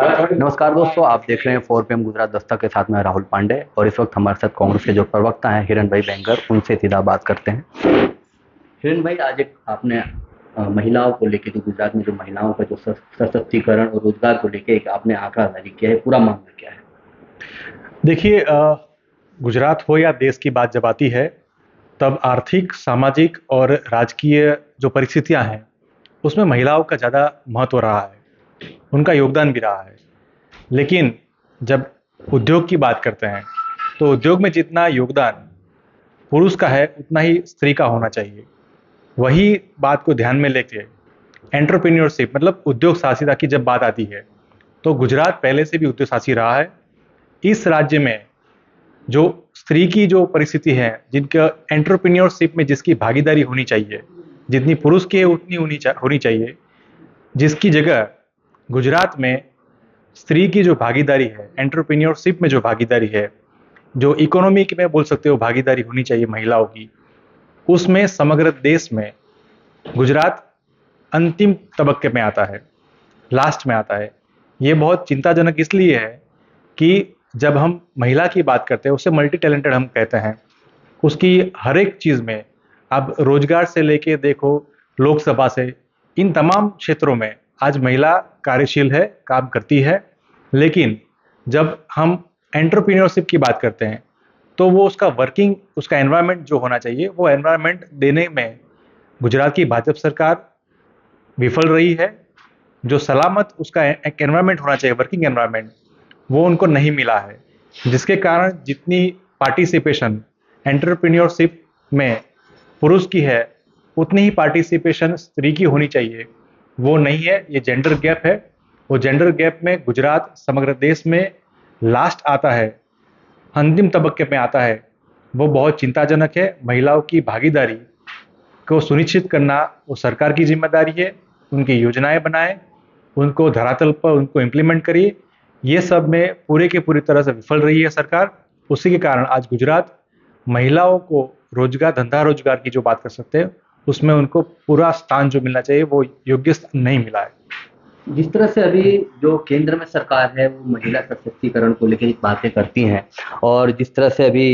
नमस्कार दोस्तों, आप देख रहे हैं 4 PM गुजरात दस्तक के साथ में राहुल पांडे। और इस वक्त हमारे साथ कांग्रेस के जो प्रवक्ता हैं हिरण भाई बैंगर, उनसे सीधा बात करते हैं। हिरण भाई, आज एक आपने महिलाओं को लेके, जो गुजरात में जो महिलाओं का जो सशक्तिकरण और रोजगार को लेके एक आपने आंकड़ा जारी किया है, पूरा मामला क्या है? देखिए, गुजरात हो या देश की बात जब आती है, तब आर्थिक, सामाजिक और राजकीय जो परिस्थितियां हैं, उसमें महिलाओं का ज़्यादा महत्व रहा है, उनका योगदान भी रहा है। लेकिन जब उद्योग की बात करते हैं, तो उद्योग में जितना योगदान पुरुष का है, उतना ही स्त्री का होना चाहिए। वही बात को ध्यान में लेके एंटरप्रेन्योरशिप मतलब उद्योग साहसिकता की जब बात आती है, तो गुजरात पहले से भी उद्योग साहसी रहा है। इस राज्य में जो स्त्री की जो परिस्थिति है, जिनका एंटरप्रेन्योरशिप में जिसकी भागीदारी होनी चाहिए, जितनी पुरुष की है उतनी होनी चाहिए, जिसकी जगह गुजरात में स्त्री की जो भागीदारी है, एंटरप्रेन्योरशिप में जो भागीदारी है, जो इकोनॉमी में बोल सकते हो भागीदारी होनी चाहिए महिलाओं की, उसमें समग्र देश में गुजरात अंतिम तबक्के में आता है, लास्ट में आता है। ये बहुत चिंताजनक इसलिए है कि जब हम महिला की बात करते हैं, उसे मल्टी टैलेंटेड हम कहते हैं। उसकी हर एक चीज़ में, आप रोजगार से लेके देखो, लोकसभा से, इन तमाम क्षेत्रों में आज महिला कार्यशील है, काम करती है। लेकिन जब हम एंटरप्रेन्योरशिप की बात करते हैं, तो वो उसका एनवायरनमेंट जो होना चाहिए, वो एनवायरनमेंट देने में गुजरात की भाजपा सरकार विफल रही है। जो सलामत उसका एक एनवायरनमेंट होना चाहिए, वर्किंग एनवायरनमेंट, वो उनको नहीं मिला है। जिसके कारण जितनी पार्टिसिपेशन एंटरप्रेन्योरशिप में पुरुष की है, उतनी ही पार्टिसिपेशन स्त्री की होनी चाहिए, वो नहीं है। ये जेंडर गैप है। वो जेंडर गैप में गुजरात समग्र देश में लास्ट आता है, अंतिम तबक्के में आता है। वो बहुत चिंताजनक है। महिलाओं की भागीदारी को सुनिश्चित करना वो सरकार की जिम्मेदारी है। उनकी योजनाएं बनाए, उनको धरातल पर उनको इम्प्लीमेंट करिए। ये सब में पूरे की पूरी तरह से विफल रही है सरकार। उसी के कारण आज गुजरात महिलाओं को रोजगार, धंधा रोजगार की जो बात कर सकते हैं, उसमें उनको पूरा स्थान जो मिलना चाहिए, वो योग्य स्थान नहीं मिला है। जिस तरह से अभी जो केंद्र में सरकार है, वो महिला सशक्तिकरण को लेकर बातें करती हैं, और जिस तरह से अभी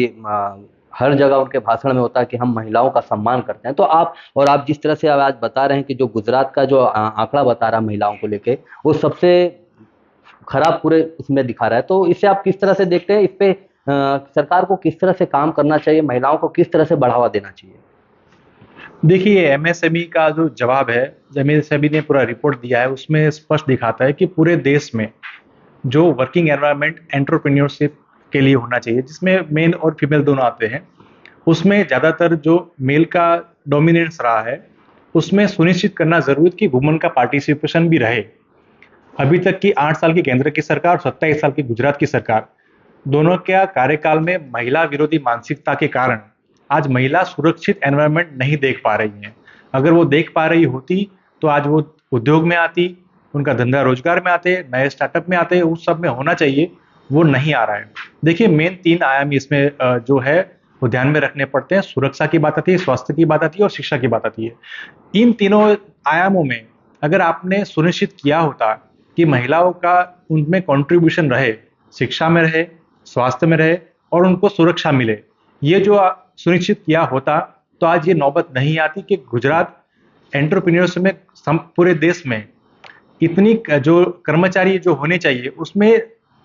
हर जगह उनके भाषण में होता है कि हम महिलाओं का सम्मान करते हैं, तो आप जिस तरह से आज बता रहे हैं कि जो गुजरात का जो आंकड़ा बता रहा है महिलाओं को लेके, वो सबसे खराब पूरे उसमें दिखा रहा है। तो इसे आप किस तरह से देखते हैं? इस पे सरकार को किस तरह से काम करना चाहिए, महिलाओं को किस तरह से बढ़ावा देना चाहिए? देखिए, एमएसएमई का जो जवाब है, एमएसएमई ने पूरा रिपोर्ट दिया है, उसमें स्पष्ट दिखाता है कि पूरे देश में जो वर्किंग एनवायरनमेंट एंटरप्रेन्योरशिप के लिए होना चाहिए, जिसमें मेल और फीमेल दोनों आते हैं, उसमें ज़्यादातर जो मेल का डोमिनेंस रहा है, उसमें सुनिश्चित करना जरूरी है कि वुमन का पार्टिसिपेशन भी रहे। अभी तक की 8 साल की केंद्र की सरकार, 27 साल की गुजरात की सरकार, दोनों के कार्यकाल में महिला विरोधी मानसिकता के कारण आज महिला सुरक्षित एनवायरनमेंट नहीं देख पा रही हैं। अगर वो देख पा रही होती, तो आज वो उद्योग में आती, उनका धंधा रोजगार में आते, नए स्टार्टअप में आते, उस सब में होना चाहिए, वो नहीं आ रहा है। देखिए, मेन 3 आयाम इसमें जो है वो ध्यान में रखने पड़ते हैं। सुरक्षा की बात आती है, स्वास्थ्य की बात आती है और शिक्षा की बात आती है। इन तीनों आयामों में अगर आपने सुनिश्चित किया होता कि महिलाओं का उनमें कंट्रीब्यूशन रहे, शिक्षा में रहे, स्वास्थ्य में रहे और उनको सुरक्षा मिले, ये जो सुनिश्चित किया होता, तो आज ये नौबत नहीं आती कि गुजरात एंटरप्रेन्योरशिप में पूरे देश में इतनी जो कर्मचारी जो होने चाहिए, उसमें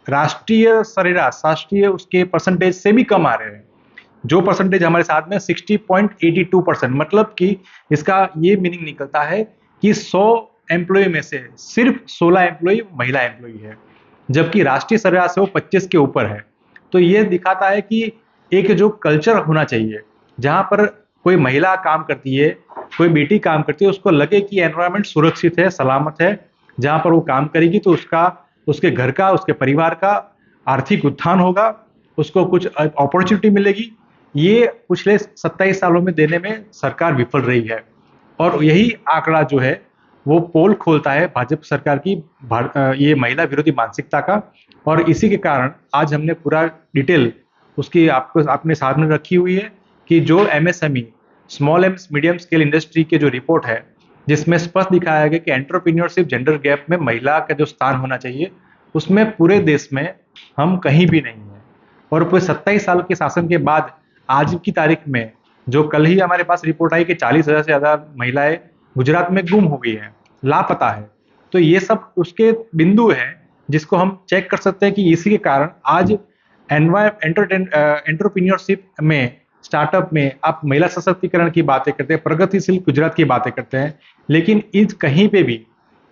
राष्ट्रीय सरेराश, राष्ट्रीय उसके परसेंटेज से भी कम आ रहे हैं। जो परसेंटेज हमारे साथ में 60.82%, मतलब कि इसका ये मीनिंग निकलता है कि 100 एम्प्लॉय में से सिर्फ 16 एम्प्लॉय महिला एम्प्लॉय है, जबकि राष्ट्रीय सरेराश है वो 25 के ऊपर है। तो ये दिखाता है कि एक जो कल्चर होना चाहिए, जहाँ पर कोई महिला काम करती है, कोई बेटी काम करती है, उसको लगे कि एनवायरनमेंट सुरक्षित है, सलामत है, जहाँ पर वो काम करेगी तो उसके घर का, उसके परिवार का आर्थिक उत्थान होगा, उसको कुछ अपॉर्चुनिटी मिलेगी। ये पिछले 27 सालों में देने में सरकार विफल रही है। और यही आंकड़ा जो है वो पोल खोलता है भाजपा सरकार की ये महिला विरोधी मानसिकता का। और इसी के कारण आज हमने पूरा डिटेल उसकी आपको आपने सामने रखी हुई है कि जो MSME, small and medium scale industry के जो रिपोर्ट है, जिसमें स्पष्ट दिखाया गया कि एंटरप्रेन्योरशिप जेंडर गैप में महिला का जो स्थान होना चाहिए उसमें पूरे देश में हम कहीं भी नहीं हैं। और पूरे 27 साल के शासन के बाद आज की तारीख में जो कल ही हमारे पास रिपोर्ट आई कि 40,000 से ज़्यादा महिलाएं गुजरात में गुम हो गई हैं, लापता है। तो ये सब उसके बिंदु हैं जिसको हम चेक कर सकते हैं कि इसी के कारण आज एंटरप्रेन्योरशिप में, स्टार्टअप में आप महिला सशक्तिकरण की बातें करते हैं, प्रगतिशील गुजरात की बातें करते हैं, लेकिन इस कहीं पे भी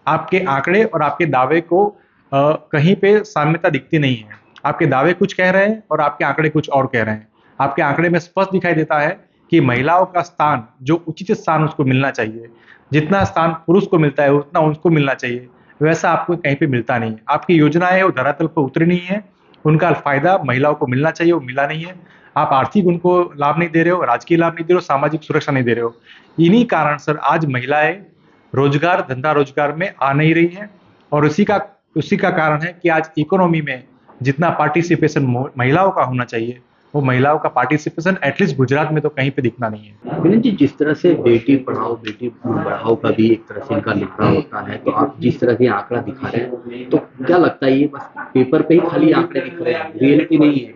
आपके आंकड़े और आपके दावे को कहीं पे साम्यता दिखती नहीं है। आपके दावे कुछ कह रहे हैं और आपके आंकड़े कुछ और कह रहे हैं। आपके आंकड़े में स्पष्ट दिखाई देता है कि महिलाओं का स्थान, जो उचित स्थान उसको मिलना चाहिए, जितना स्थान पुरुष को मिलता है उतना उसको मिलना चाहिए, वैसा आपको कहीं पे मिलता नहीं है। आपकी योजनाएं वो धरातल पर उतरी नहीं है, उनका फायदा महिलाओं को मिलना चाहिए वो मिला नहीं है। आप आर्थिक उनको लाभ नहीं दे रहे हो, राजकीय लाभ नहीं दे रहे हो, सामाजिक सुरक्षा नहीं दे रहे हो। इन्हीं कारण सर आज महिलाएं रोजगार, धंधा रोजगार में आ नहीं रही है। और उसी का कारण है कि आज इकोनॉमी में जितना पार्टिसिपेशन महिलाओं का होना चाहिए, वो महिलाओं का पार्टिसिपेशन एटलीस्ट गुजरात में तो कहीं पे दिखना नहीं है। विनीत जी, जिस तरह से बेटी पढ़ाओ बेटी बढ़ाओ का भी एक तरह से इनका लिखा होता है, तो आप जिस तरह के आंकड़ा दिखा रहे हैं, तो क्या लगता है ये बस पेपर पे ही खाली आंकड़े दिख रहे हैं, रियलिटी नहीं है?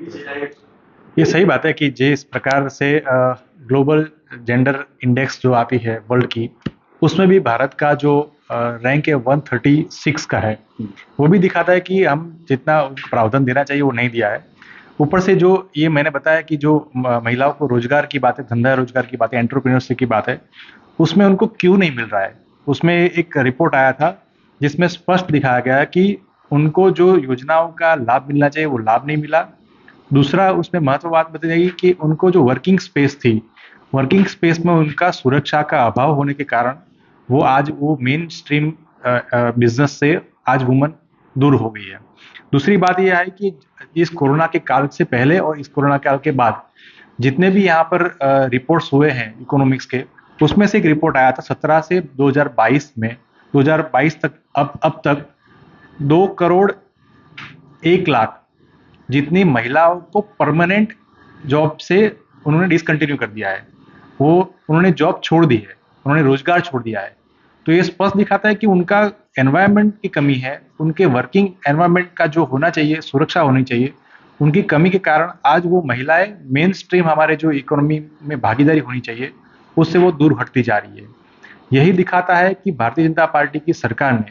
ये सही बात है कि जिस प्रकार से ग्लोबल जेंडर इंडेक्स जो आती है वर्ल्ड की, उसमें भी भारत का जो रैंक है 136 का है, वो भी दिखाता है कि हम जितना प्रावधान देना चाहिए वो नहीं दिया है। ऊपर से जो ये मैंने बताया कि जो महिलाओं को रोजगार की बात है, धंधा रोजगार की बात है, एंटरप्रेन्योरशिप की बात है, उसमें उनको क्यों नहीं मिल रहा है। उसमें एक रिपोर्ट आया था जिसमें स्पष्ट दिखाया गया है कि उनको जो योजनाओं का लाभ मिलना चाहिए वो लाभ नहीं मिला। दूसरा उसमें महत्व बात बताई गई कि उनको जो वर्किंग स्पेस थी, वर्किंग स्पेस में उनका सुरक्षा का अभाव होने के कारण वो आज वो मेन स्ट्रीम बिजनेस से आज वुमन दूर हो गई है। दूसरी बात यह है कि इस कोरोना के काल से पहले और इस कोरोना काल के बाद जितने भी यहाँ पर रिपोर्ट्स हुए हैं इकोनॉमिक्स के, उसमें से एक रिपोर्ट आया था 17 से 2022 में, 2022 तक अब तक 2,01,00,000 जितनी महिलाओं को परमानेंट जॉब से उन्होंने डिसकंटिन्यू कर दिया है, वो उन्होंने जॉब छोड़ दी है, उन्होंने रोजगार छोड़ दिया है। तो ये स्पष्ट दिखाता है कि उनका एनवायरनमेंट की कमी है, उनके वर्किंग एनवायरनमेंट का जो होना चाहिए, सुरक्षा होनी चाहिए, उनकी कमी के कारण आज वो महिलाएं मेन स्ट्रीम हमारे जो इकोनॉमी में भागीदारी होनी चाहिए उससे वो दूर हटती जा रही है। यही दिखाता है कि भारतीय जनता पार्टी की सरकार ने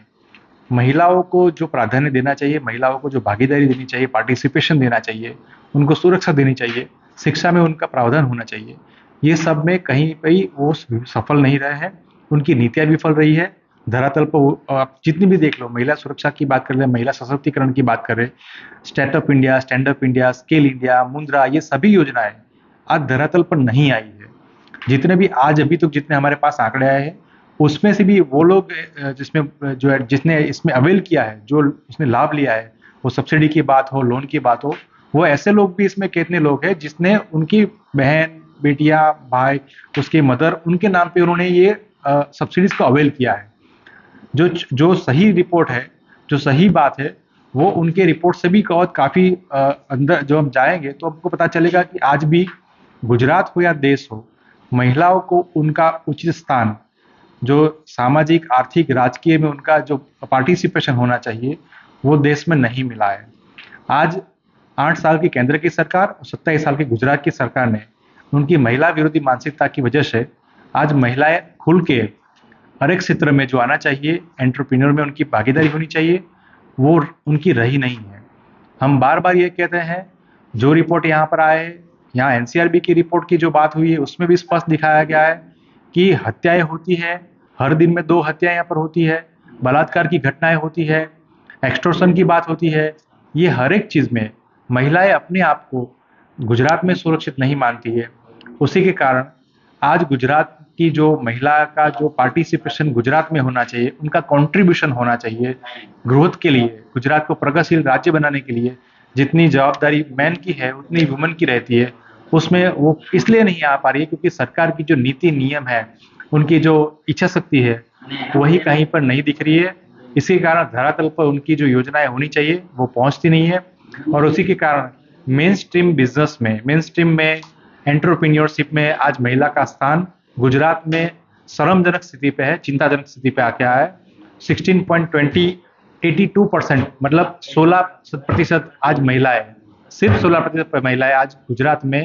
महिलाओं को जो प्राधान्य देना चाहिए, महिलाओं को जो भागीदारी देनी चाहिए, पार्टिसिपेशन देना चाहिए, उनको सुरक्षा देनी चाहिए, शिक्षा में उनका प्रावधान होना चाहिए, ये सब में कहीं पे वो सफल नहीं रहे हैं। उनकी नीतियां विफल रही है। धरातल पर आप जितनी भी देख लो, महिला सुरक्षा की बात कर रहे हैं, महिला सशक्तिकरण की बात कर रहे हैं, stand up India, scale India, मुद्रा, ये सभी योजनाएं आज धरातल पर नहीं आई है। जितने भी आज अभी तक जितने हमारे पास आंकड़े आए हैं, उसमें से भी वो लोग जिसमें जो है जिसने इसमें अवेल किया है, जो उसने लाभ लिया है, वो सब्सिडी की बात हो, लोन की बात हो, वो ऐसे लोग भी इसमें कितने लोग हैं जिसने उनकी बहन, बेटियां, भाई, उसके मदर, उनके नाम पे उन्होंने ये सब्सिडीज को अवेल किया है। जो जो सही रिपोर्ट है, जो सही बात है, वो उनके रिपोर्ट से भी काफी अंदर जो हम जाएंगे तो हमको पता चलेगा कि आज भी गुजरात हो या देश हो, महिलाओं को उनका उचित स्थान, जो सामाजिक, आर्थिक, राजकीय में उनका जो पार्टिसिपेशन होना चाहिए, वो देश में नहीं मिला है। आज 8 साल की केंद्र की सरकार और 27 साल की गुजरात की सरकार ने उनकी महिला विरोधी मानसिकता की वजह से आज महिलाएं खुल के हर एक क्षेत्र में जो आना चाहिए, एंटरप्रेन्योर में उनकी भागीदारी होनी चाहिए, वो उनकी रही नहीं है। हम बार बार ये कहते हैं, जो रिपोर्ट यहाँ पर आए, यहाँ एनसीआरबी की रिपोर्ट की जो बात हुई है उसमें भी स्पष्ट दिखाया गया है कि हत्याएं होती है, हर दिन में 2 हत्याएं यहाँ पर होती है, बलात्कार की घटनाएं होती है, एक्सटॉर्शन की बात होती है। ये हर एक चीज में महिलाएं अपने आप को गुजरात में सुरक्षित नहीं मानती है। उसी के कारण आज गुजरात की जो महिला का जो पार्टिसिपेशन गुजरात में होना चाहिए, उनका कंट्रीब्यूशन होना चाहिए ग्रोथ के लिए, गुजरात को प्रगतिशील राज्य बनाने के लिए जितनी जवाबदारी मैन की है उतनी वुमन की रहती है, उसमें वो इसलिए नहीं आ पा रही है क्योंकि सरकार की जो नीति नियम है, उनकी जो इच्छा शक्ति है, वही कहीं पर नहीं दिख रही है। इसी के कारण धरातल पर उनकी जो योजनाएं होनी चाहिए वो पहुंचती नहीं है। और उसी के कारण मेन स्ट्रीम बिजनेस में, मेन स्ट्रीम में, एंटरप्रेन्योरशिप में आज महिला का स्थान गुजरात में शर्मजनक स्थिति पे है, चिंताजनक स्थिति पे आके आया है। 16.20 82% मतलब 16% आज महिलाएं, सिर्फ 16% महिलाएं आज गुजरात में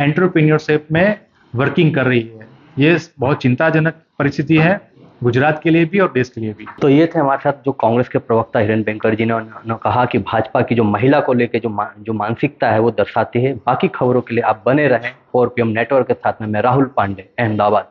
एंटरप्रेन्योरशिप में वर्किंग कर रही है। ये बहुत चिंताजनक परिस्थिति है गुजरात के लिए भी और देश के लिए भी। तो ये थे हमारे साथ जो कांग्रेस के प्रवक्ता हिरेन वेंकट जी ने उन्होंने कहा कि भाजपा की जो महिला को लेकर जो मानसिकता है वो दर्शाती है। बाकी खबरों के लिए आप बने रहें 4PM नेटवर्क के साथ में। मैं राहुल पांडे, अहमदाबाद।